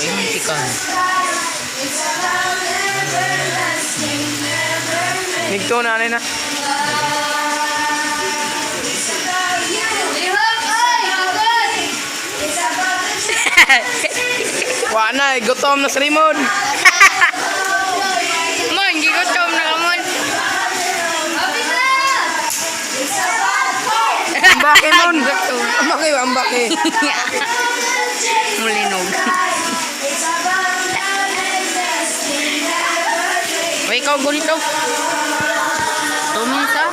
imong chicken. Nigto na na. Wa na, gutom na sa limon. Mon, gigutom na ka mon. Ambake mon. Gutom. Ambake, ambake. Mulinog. Wait, ikaw gunito. Tumisa.